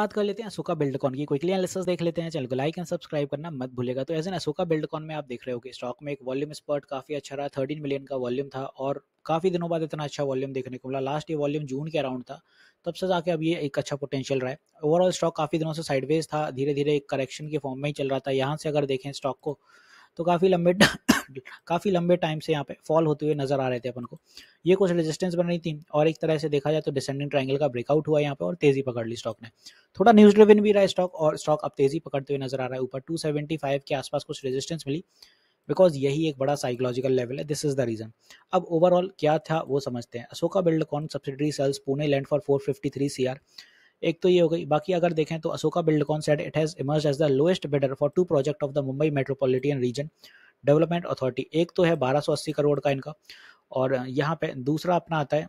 बात कर लेते हैं अशोका बिल्डकॉन की। क्विकली एनालिसिस देख लेते हैं। चैनल को लाइक एंड सब्सक्राइब करना मत भूलिएगा। तो एज एन अशोका बिल्डकॉन में आप देख रहे हो कि स्टॉक में एक वॉल्यूम स्पर्ट काफ़ी अच्छा रहा। 13 मिलियन का वॉल्यूम था और काफ़ी दिनों बाद इतना अच्छा वॉल्यूम देखने को मिला। लास्ट ये वॉल्यूम जून के अराउंड था, तब से जाके अब ये एक अच्छा पोटेंशियल रहा है। ओवरऑल स्टॉक काफ़ी दिनों से साइडवेज था, धीरे धीरे एक करेक्शन के फॉर्म में ही चल रहा था। यहाँ से अगर देखें स्टॉक को तो काफ़ी लंबे टाइम से यहाँ पे फॉल होते हुए नजर आ रहे थे अपन को। ये कुछ रेजिस्टेंस बन रही थी और एक तरह से देखा जाए तो डिसेंडिंग ट्रायंगल का ब्रेकआउट हुआ यहाँ पे और तेजी पकड़ ली स्टॉक ने। थोड़ा न्यूज ड्रिवन भी रहा है स्टॉक और स्टॉक अब तेजी पकड़ते हुए नजर आ रहा है। ऊपर 275 के आसपास कुछ रेजिस्टेंस मिली, बिकॉज यही एक बड़ा साइकोलॉजिकल लेवल है। This is the reason. अब ओवरऑल क्या था वो समझते हैं। Ashoka Buildcon subsidiary sells Pune land for 453 CR। एक तो ये हो गई। बाकी अगर देखें तो Ashoka Buildcon said it has emerged as the lowest bidder for 2 project of the Mumbai metropolitan region development authority. एक तो है 1280 करोड़ का इनका, और यहाँ पे दूसरा अपना आता है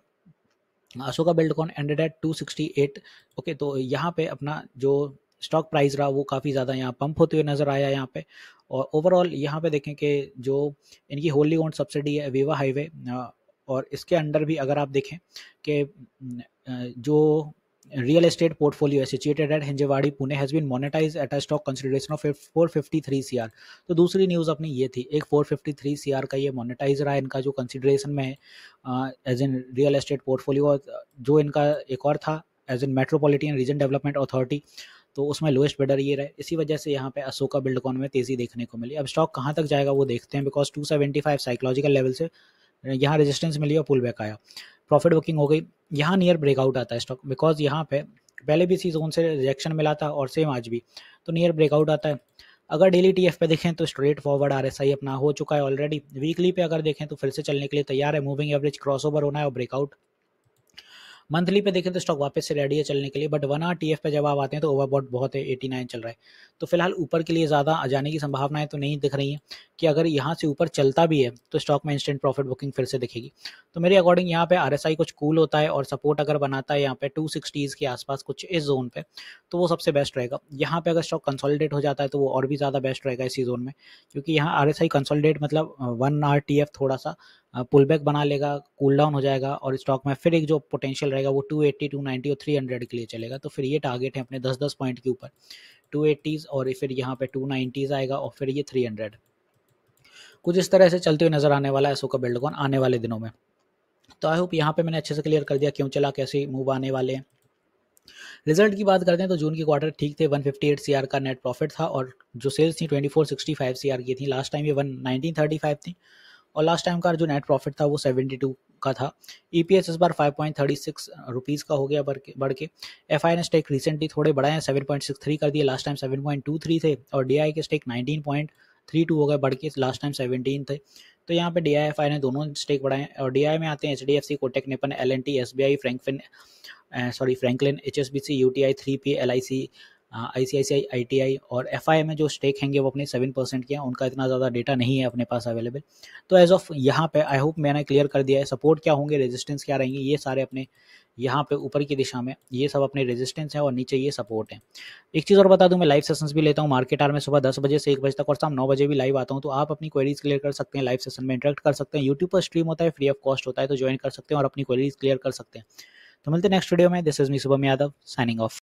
Ashoka Buildcon ended at 268। Okay, तो यहाँ पे अपना जो स्टॉक प्राइस रहा वो काफ़ी ज़्यादा यहाँ पंप होते हुए नजर आया यहाँ पे। और ओवरऑल यहाँ पे देखें कि जो इनकी होली ओन्ड सब्सिडी है विवा हाईवे, और इसके अंडर भी अगर आप देखें कि जो रियल एस्टेट पोर्टफोलियो है situated at Hinjewadi Pune has been monetize at a stock consideration of 453 CR। तो दूसरी न्यूज़ अपनी ये थी, एक 453 CR का ये मोनेटाइज रहा है इनका जो कंसिडरेशन में है as in real estate portfolio. जो इनका एक और था as in metropolitan region development authority, तो उसमें लोएस्ट बिडर ये रहे। इसी वजह से यहाँ पे अशोका बिल्डकॉन में तेज़ी देखने को मिली। अब स्टॉक कहाँ तक जाएगा वो देखते हैं, बिकॉज 275 साइकोलॉजिकल लेवल से यहाँ रेजिस्टेंस मिली और पुल बैक आया। प्रॉफिट बुकिंग हो गई। यहाँ नियर ब्रेकआउट आता है स्टॉक, बिकॉज यहाँ पे पहले भी इसी जोन से रिजेक्शन मिला था और सेम आज भी, तो नियर ब्रेकआउट आता है। अगर डेली टीएफ पे देखें तो स्ट्रेट फॉरवर्ड आरएसआई अपना हो चुका है ऑलरेडी। वीकली पे अगर देखें तो फिर से चलने के लिए तैयार है। मूविंग एवरेज क्रॉसओवर होना है और ब्रेकआउट। मंथली पे देखें तो स्टॉक वापस से रेडी है चलने के लिए, बट 1 आवर टीएफ पे जब आप आते हैं तो ओवरबॉट बहुत है, 89 चल रहा है। तो फिलहाल ऊपर के लिए ज़्यादा जाने की संभावनाएं तो नहीं दिख रही हैं कि अगर यहाँ से ऊपर चलता भी है तो स्टॉक में इंस्टेंट प्रॉफिट बुकिंग फिर से दिखेगी। तो मेरे अकॉर्डिंग यहाँ पे आरएसआई कुछ कूल होता है और सपोर्ट अगर बनाता है यहाँ पे 260s के आसपास कुछ इस जोन पे, तो वो सबसे बेस्ट रहेगा। यहाँ पे अगर स्टॉक कंसोलिडेट हो जाता है तो वो और भी ज़्यादा बेस्ट रहेगा इसी जोन में, क्योंकि यहाँ आरएसआई कंसोलिडेट मतलब 1 आवर टीएफ थोड़ा सा पुल बैक बना लेगा, कूल डाउन हो जाएगा और स्टॉक में फिर एक जो पोटेंशियल रहेगा वो 280, 290 और 300 के लिए चलेगा। तो फिर ये टारगेट है अपने 10-10 पॉइंट के ऊपर 280s, और फिर यहाँ पे 290s आएगा और फिर ये 300। कुछ इस तरह से चलते हुए नजर आने वाला है अशोका बिल्डकॉन आने वाले दिनों में। तो आई होप यहाँ पे मैंने अच्छे से क्लियर कर दिया क्यों चला, कैसे मूव आने वाले हैं। रिजल्ट की बात करते हैं तो जून की क्वार्टर ठीक थे। 158 CR का नेट प्रॉफिट था और जो सेल्स थी 2465 CR की थी। लास्ट टाइम ये 1935 थी और लास्ट टाइम का जो नेट प्रॉफिट था वो 72 का था। ईपीएस इस बार 5.36 रुपीज़ का हो गया बढ़ के। एफआई ने स्टेक रिसेंटली थोड़े बढ़ाए हैं, 7.63 कर दिए। लास्ट टाइम 7.23 थे और डीआई के स्टेक 19.32 हो गए बढ़ के, लास्ट टाइम 17 थे। तो यहाँ पे डीआई एफआई ने दोनों स्टेक बढ़ाए और डीआई में आते हैं HDFC, Kotak Nippon, L&T, SBI, Franklin, HSBC, UTI, 3P, LIC, ICICI, ITI. और एफआई में जो स्टेक हैंगे वो अपने 7% के हैं, उनका इतना ज़्यादा डेटा नहीं है अपने पास अवेलेबल। तो एज ऑफ यहाँ पे आई होप मैंने क्लियर कर दिया है सपोर्ट क्या होंगे, रेजिस्टेंस क्या रहेंगे, ये सारे अपने यहाँ पे ऊपर की दिशा में ये सब अपने रेजिस्टेंस है और नीचे ये सपोर्ट है। एक चीज़ और बता दूं, मैं लाइव सेशंस भी लेता हूँ मार्केट आवर में सुबह 10 बजे से 1 बजे तक और शाम 9 बजे भी लाइव आता हूँ। तो आप अपनी क्वेरीज क्लियर कर सकते हैं, लाइव सेशन में इंटरेक्ट कर सकते हैं। यूट्यूब पर स्ट्रीम होता है, फ्री ऑफ कॉस्ट होता है, तो ज्वाइन कर सकते हैं और अपनी क्वेरीज क्लियर कर सकते हैं। तो मिलते हैं नेक्स्ट वीडियो में। This is me Shubham Yadav signing off.